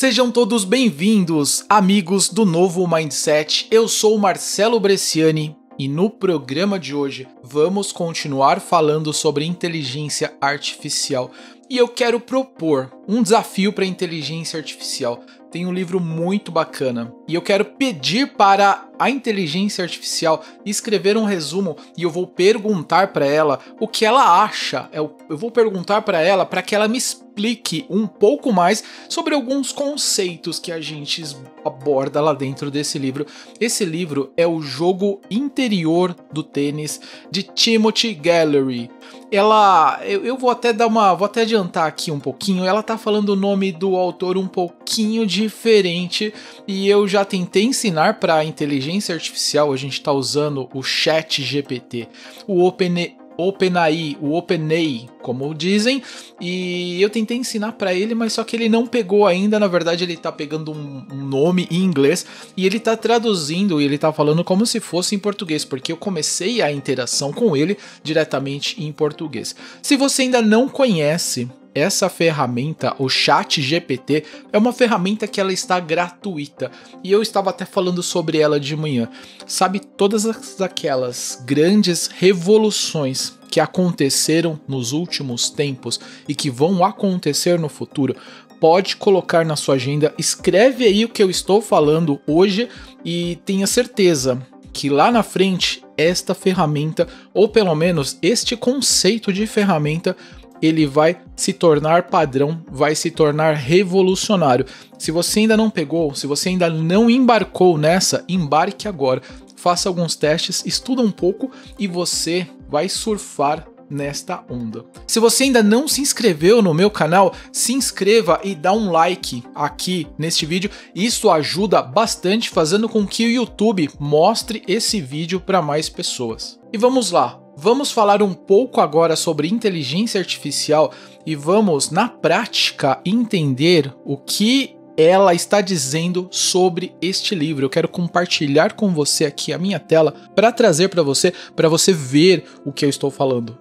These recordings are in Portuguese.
Sejam todos bem-vindos, amigos do Novo Mindset. Eu sou o Marcelo Bresciani e no programa de hoje vamos continuar falando sobre inteligência artificial. E eu quero propor um desafio para a inteligência artificial. Tem um livro muito bacana e eu quero pedir para a inteligência artificial escrever um resumo e eu vou perguntar para ela o que ela acha. Eu vou perguntar para ela para que ela me explique um pouco mais sobre alguns conceitos que a gente aborda lá dentro desse livro. Esse livro é O Jogo Interior do Tênis, de Timothy Gallery. Eu vou até adiantar aqui um pouquinho. Ela tá falando o nome do autor um pouquinho diferente e eu já tentei ensinar para a inteligência artificial. A gente tá usando o ChatGPT, o OpenAI, como dizem, e eu tentei ensinar para ele, mas só que ele não pegou ainda. Na verdade, ele tá pegando um nome em inglês e ele tá traduzindo e ele tá falando como se fosse em português, porque eu comecei a interação com ele diretamente em português. Se você ainda não conhece essa ferramenta, o ChatGPT, é uma ferramenta que ela está gratuita e eu estava até falando sobre ela de manhã. Sabe, todas aquelas grandes revoluções que aconteceram nos últimos tempos e que vão acontecer no futuro, pode colocar na sua agenda, escreve aí o que eu estou falando hoje e tenha certeza que lá na frente esta ferramenta, ou pelo menos este conceito de ferramenta, ele vai se tornar padrão, vai se tornar revolucionário. Se você ainda não pegou, se você ainda não embarcou nessa, embarque agora. Faça alguns testes, estuda um pouco e você vai surfar nesta onda. Se você ainda não se inscreveu no meu canal, se inscreva e dá um like aqui neste vídeo. Isso ajuda bastante, fazendo com que o YouTube mostre esse vídeo para mais pessoas. E vamos lá. Vamos falar um pouco agora sobre inteligência artificial e vamos, na prática, entender o que ela está dizendo sobre este livro. Eu quero compartilhar com você aqui a minha tela para trazer para você ver o que eu estou falando.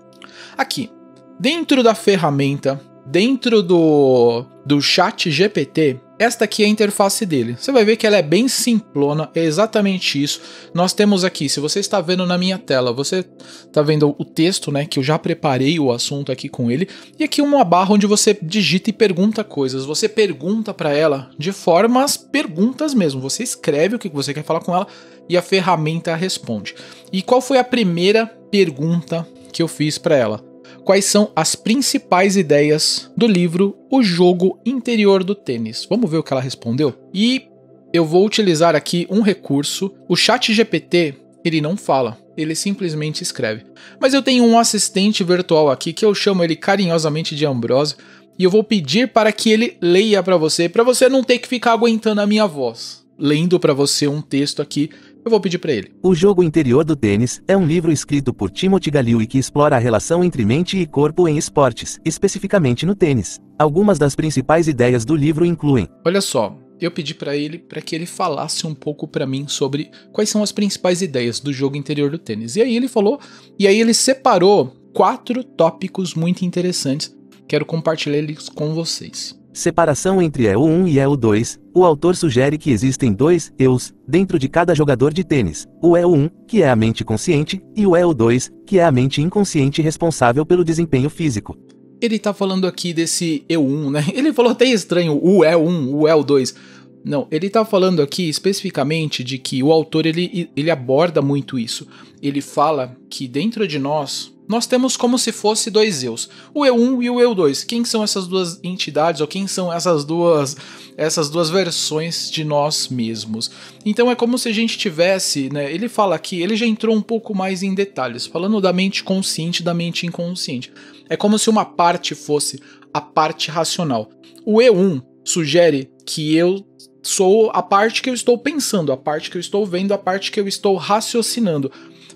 Aqui, dentro da ferramenta, dentro do ChatGPT, esta aqui é a interface dele. Você vai ver que ela é bem simplona, é exatamente isso. Nós temos aqui, se você está vendo na minha tela, você está vendo o texto, né, que eu já preparei o assunto aqui com ele. E aqui uma barra onde você digita e pergunta coisas. Você pergunta para ela de formas perguntas mesmo. Você escreve o que você quer falar com ela e a ferramenta responde. E qual foi a primeira pergunta que eu fiz para ela? Quais são as principais ideias do livro O Jogo Interior do Tênis? Vamos ver o que ela respondeu? E eu vou utilizar aqui um recurso. O ChatGPT, ele não fala, ele simplesmente escreve. Mas eu tenho um assistente virtual aqui que eu chamo ele carinhosamente de Ambrósio e eu vou pedir para que ele leia para você não ter que ficar aguentando a minha voz. Lendo para você um texto aqui, eu vou pedir para ele. O Jogo Interior do Tênis é um livro escrito por Timothy Gallery que explora a relação entre mente e corpo em esportes, especificamente no tênis. Algumas das principais ideias do livro incluem: olha só, eu pedi para ele para que ele falasse um pouco para mim sobre quais são as principais ideias do jogo interior do tênis. E aí ele falou, e aí ele separou 4 tópicos muito interessantes. Quero compartilhar eles com vocês. Separação entre EU1 e EU2. O autor sugere que existem 2 EUs dentro de cada jogador de tênis. O EU1, que é a mente consciente, e o EU2, que é a mente inconsciente responsável pelo desempenho físico. Ele tá falando aqui desse EU1, né? Ele falou até estranho, o EU1, o EU2. Não, ele tá falando aqui especificamente de que o autor ele aborda muito isso. Ele fala que dentro de nós temos como se fosse 2 eus, o EU1 e o EU2. Quem são essas duas entidades, ou quem são essas duas versões de nós mesmos? Então é como se a gente tivesse, né? Ele fala aqui, ele já entrou um pouco mais em detalhes, falando da mente consciente e da mente inconsciente. É como se uma parte fosse a parte racional. O EU1 sugere que eu sou a parte que eu estou pensando, a parte que eu estou vendo, a parte que eu estou raciocinando.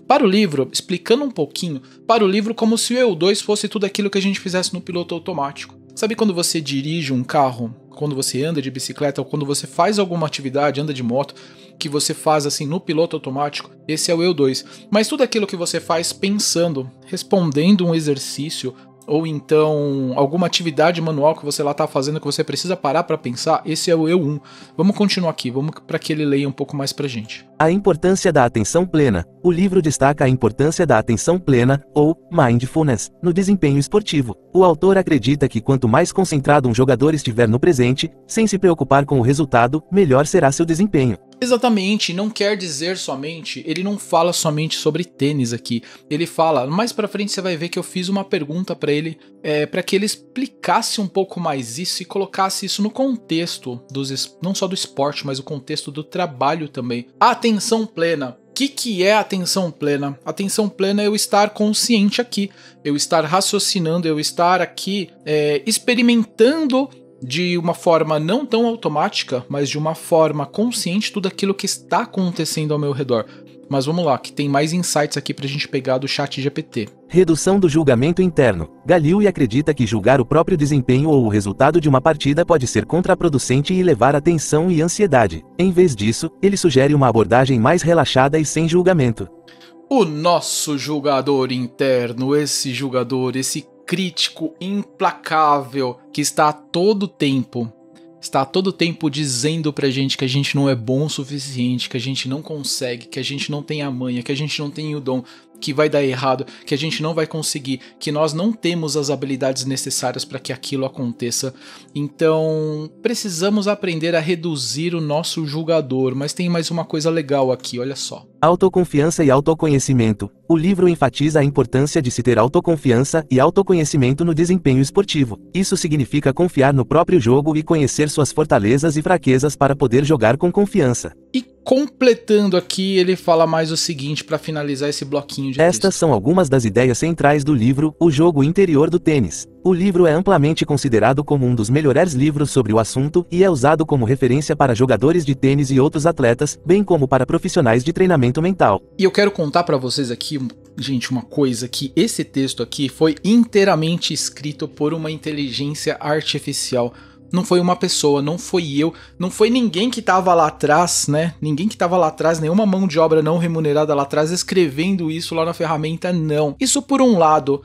Para o livro, explicando um pouquinho, para o livro como se o EU2 fosse tudo aquilo que a gente fizesse no piloto automático. Sabe quando você dirige um carro, quando você anda de bicicleta ou quando você faz alguma atividade, anda de moto, que você faz assim no piloto automático? Esse é o EU2. Mas tudo aquilo que você faz pensando, respondendo um exercício, ou então alguma atividade manual que você lá tá fazendo que você precisa parar para pensar, esse é o eu 1. Vamos continuar aqui, vamos para que ele leia um pouco mais pra gente. A importância da atenção plena. O livro destaca a importância da atenção plena, ou mindfulness, no desempenho esportivo. O autor acredita que quanto mais concentrado um jogador estiver no presente, sem se preocupar com o resultado, melhor será seu desempenho. Exatamente, não quer dizer somente, ele não fala somente sobre tênis aqui, ele fala, mais pra frente você vai ver que eu fiz uma pergunta pra ele, para que ele explicasse um pouco mais isso e colocasse isso no contexto, não só do esporte, mas o contexto do trabalho também. A atenção plena. O que é atenção plena? Atenção plena é eu estar consciente aqui, eu estar raciocinando, eu estar aqui experimentando de uma forma não tão automática, mas de uma forma consciente tudo aquilo que está acontecendo ao meu redor. Mas vamos lá, que tem mais insights aqui pra gente pegar do ChatGPT. Redução do julgamento interno. Galil acredita que julgar o próprio desempenho ou o resultado de uma partida pode ser contraproducente e levar a tensão e ansiedade. Em vez disso, ele sugere uma abordagem mais relaxada e sem julgamento. O nosso julgador interno, esse crítico implacável que está a todo tempo dizendo pra gente que a gente não é bom o suficiente, que a gente não consegue, que a gente não tem a manha, que a gente não tem o dom, que vai dar errado, que a gente não vai conseguir, que nós não temos as habilidades necessárias para que aquilo aconteça. Então, precisamos aprender a reduzir o nosso julgador, mas tem mais uma coisa legal aqui, olha só. Autoconfiança e autoconhecimento. O livro enfatiza a importância de se ter autoconfiança e autoconhecimento no desempenho esportivo. Isso significa confiar no próprio jogo e conhecer suas fortalezas e fraquezas para poder jogar com confiança. E completando aqui, ele fala mais o seguinte para finalizar esse bloquinho de texto. Estas são algumas das ideias centrais do livro O Jogo Interior do Tênis. O livro é amplamente considerado como um dos melhores livros sobre o assunto e é usado como referência para jogadores de tênis e outros atletas, bem como para profissionais de treinamento mental. E eu quero contar para vocês aqui, gente, uma coisa, que esse texto aqui foi inteiramente escrito por uma inteligência artificial. Não foi uma pessoa, não foi eu, não foi ninguém que tava lá atrás, né? Ninguém que tava lá atrás, nenhuma mão de obra não remunerada lá atrás escrevendo isso lá na ferramenta, não. Isso por um lado,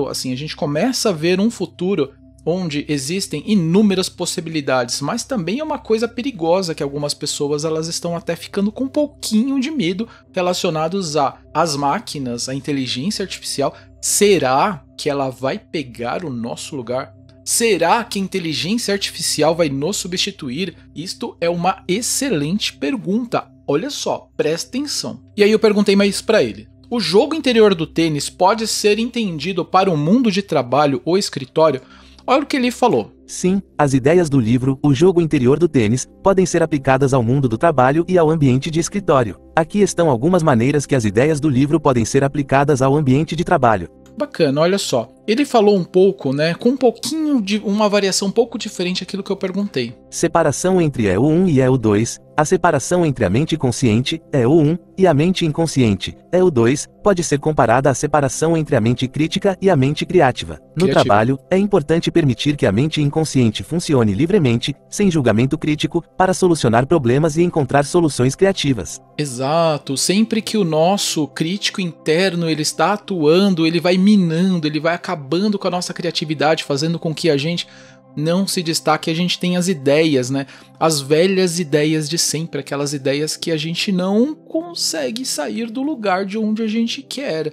assim, a gente começa a ver um futuro onde existem inúmeras possibilidades, mas também é uma coisa perigosa que algumas pessoas elas estão até ficando com um pouquinho de medo relacionados às máquinas, à inteligência artificial. Será que ela vai pegar o nosso lugar? Será que a inteligência artificial vai nos substituir? Isto é uma excelente pergunta. Olha só, presta atenção. E aí eu perguntei mais para ele. O jogo interior do tênis pode ser entendido para o mundo de trabalho ou escritório? Olha o que ele falou. Sim, as ideias do livro O Jogo Interior do Tênis podem ser aplicadas ao mundo do trabalho e ao ambiente de escritório. Aqui estão algumas maneiras que as ideias do livro podem ser aplicadas ao ambiente de trabalho. Bacana, olha só. Ele falou um pouco, né, com um pouquinho de uma variação um pouco diferente daquilo que eu perguntei. Separação entre eu 1 e eu 2. A separação entre a mente consciente, eu 1, e a mente inconsciente, eu 2, pode ser comparada à separação entre a mente crítica e a mente criativa. No trabalho, é importante permitir que a mente inconsciente funcione livremente, sem julgamento crítico, para solucionar problemas e encontrar soluções criativas. Exato, sempre que o nosso crítico interno ele está atuando, ele vai minando, ele vai acabando com a nossa criatividade, fazendo com que a gente não se destaque, a gente tem as ideias, né? As velhas ideias de sempre, aquelas ideias que a gente não consegue sair do lugar de onde a gente quer.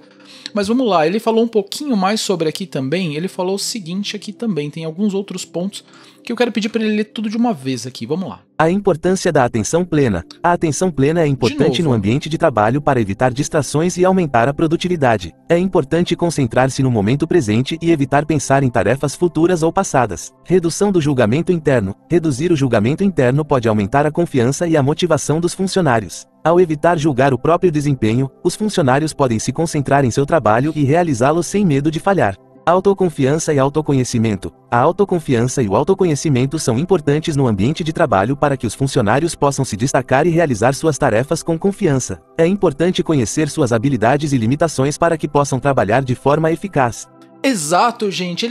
Mas vamos lá, ele falou um pouquinho mais sobre aqui também, ele falou o seguinte aqui também, tem alguns outros pontos que eu quero pedir para ele ler tudo de uma vez aqui, vamos lá. A importância da atenção plena. A atenção plena é importante no ambiente de trabalho para evitar distrações e aumentar a produtividade. É importante concentrar-se no momento presente e evitar pensar em tarefas futuras ou passadas. Redução do julgamento interno. Reduzir o julgamento interno pode aumentar a confiança e a motivação dos funcionários. Ao evitar julgar o próprio desempenho, os funcionários podem se concentrar em seu trabalho e realizá-lo sem medo de falhar. Autoconfiança e autoconhecimento. A autoconfiança e o autoconhecimento são importantes no ambiente de trabalho para que os funcionários possam se destacar e realizar suas tarefas com confiança. É importante conhecer suas habilidades e limitações para que possam trabalhar de forma eficaz. Exato, gente.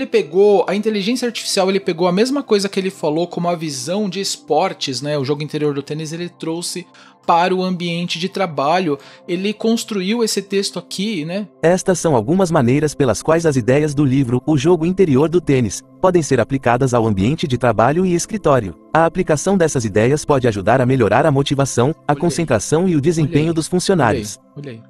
A inteligência artificial, ele pegou a mesma coisa que ele falou como a visão de esportes, né? O jogo interior do tênis, ele trouxe para o ambiente de trabalho. Ele construiu esse texto aqui, né? Estas são algumas maneiras pelas quais as ideias do livro O Jogo Interior do Tênis podem ser aplicadas ao ambiente de trabalho e escritório. A aplicação dessas ideias pode ajudar a melhorar a motivação, a concentração e o desempenho dos funcionários. Olha aí.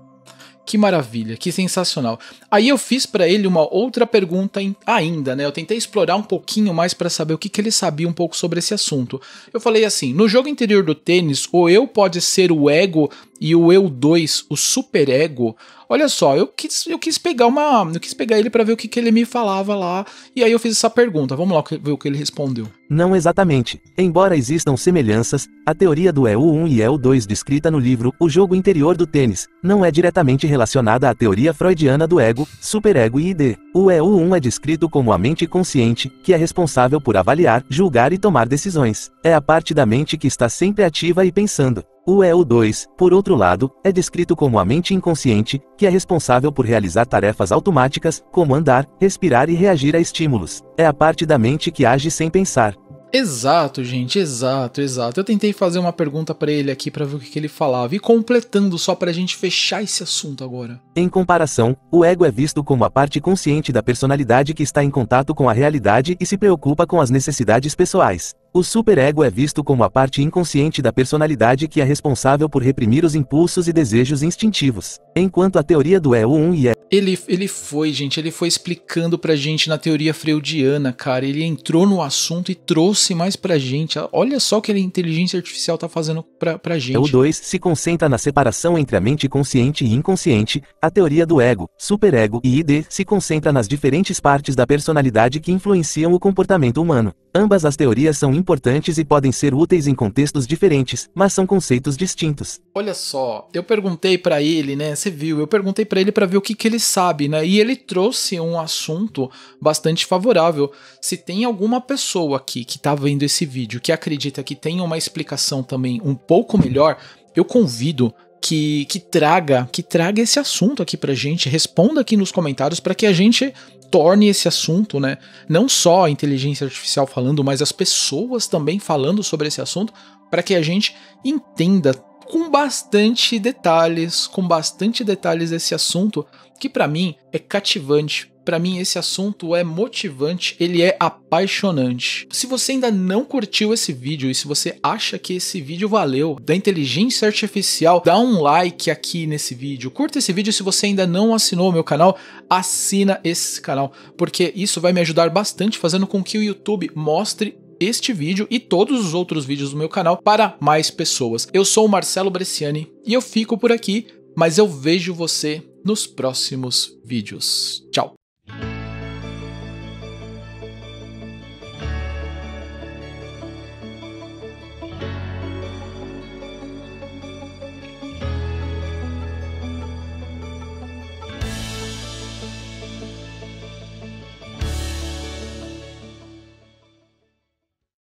Que maravilha, que sensacional. Aí eu fiz para ele uma outra pergunta ainda, né? Eu tentei explorar um pouquinho mais para saber o que ele sabia um pouco sobre esse assunto. Eu falei assim, no jogo interior do tênis, o eu pode ser o ego e o eu 2, o superego. Olha só, eu quis pegar ele para ver o que ele me falava lá, e aí eu fiz essa pergunta. Vamos lá ver o que ele respondeu. Não exatamente. Embora existam semelhanças, a teoria do eu 1 e eu 2 descrita no livro O Jogo Interior do Tênis não é diretamente relacionada à teoria freudiana do ego, superego e id. O eu 1 é descrito como a mente consciente, que é responsável por avaliar, julgar e tomar decisões. É a parte da mente que está sempre ativa e pensando. O eu 2, por outro lado, é descrito como a mente inconsciente, que é responsável por realizar tarefas automáticas, como andar, respirar e reagir a estímulos. É a parte da mente que age sem pensar. Exato, gente, exato. Eu tentei fazer uma pergunta pra ele aqui pra ver o que ele falava, e completando só pra gente fechar esse assunto agora. Em comparação, o ego é visto como a parte consciente da personalidade que está em contato com a realidade e se preocupa com as necessidades pessoais. O superego é visto como a parte inconsciente da personalidade que é responsável por reprimir os impulsos e desejos instintivos. Enquanto a teoria do eu 1 e Ele foi explicando pra gente na teoria freudiana, cara. Ele entrou no assunto e trouxe mais pra gente. Olha só o que a inteligência artificial tá fazendo pra gente. O 2 se concentra na separação entre a mente consciente e inconsciente. A teoria do ego, superego e id se concentra nas diferentes partes da personalidade que influenciam o comportamento humano. Ambas as teorias são importantes e podem ser úteis em contextos diferentes, mas são conceitos distintos. Olha só, eu perguntei pra ele, né? Você viu? Eu perguntei pra ele pra ver o que ele sabe, né? E ele trouxe um assunto bastante favorável. Se tem alguma pessoa aqui que tá vendo esse vídeo que acredita que tem uma explicação também um pouco melhor, eu convido que traga esse assunto aqui pra gente, responda aqui nos comentários para que a gente torne esse assunto, né? Não só a inteligência artificial falando, mas as pessoas também falando sobre esse assunto, para que a gente entenda com bastante detalhes esse assunto, que para mim é cativante. Para mim esse assunto é motivante, ele é apaixonante. Se você ainda não curtiu esse vídeo e se você acha que esse vídeo valeu da inteligência artificial, dá um like aqui nesse vídeo. Curta esse vídeo. Se você ainda não assinou o meu canal, assina esse canal, porque isso vai me ajudar bastante, fazendo com que o YouTube mostre este vídeo e todos os outros vídeos do meu canal para mais pessoas. Eu sou o Marcelo Bresciani e eu fico por aqui, mas eu vejo você nos próximos vídeos. Tchau!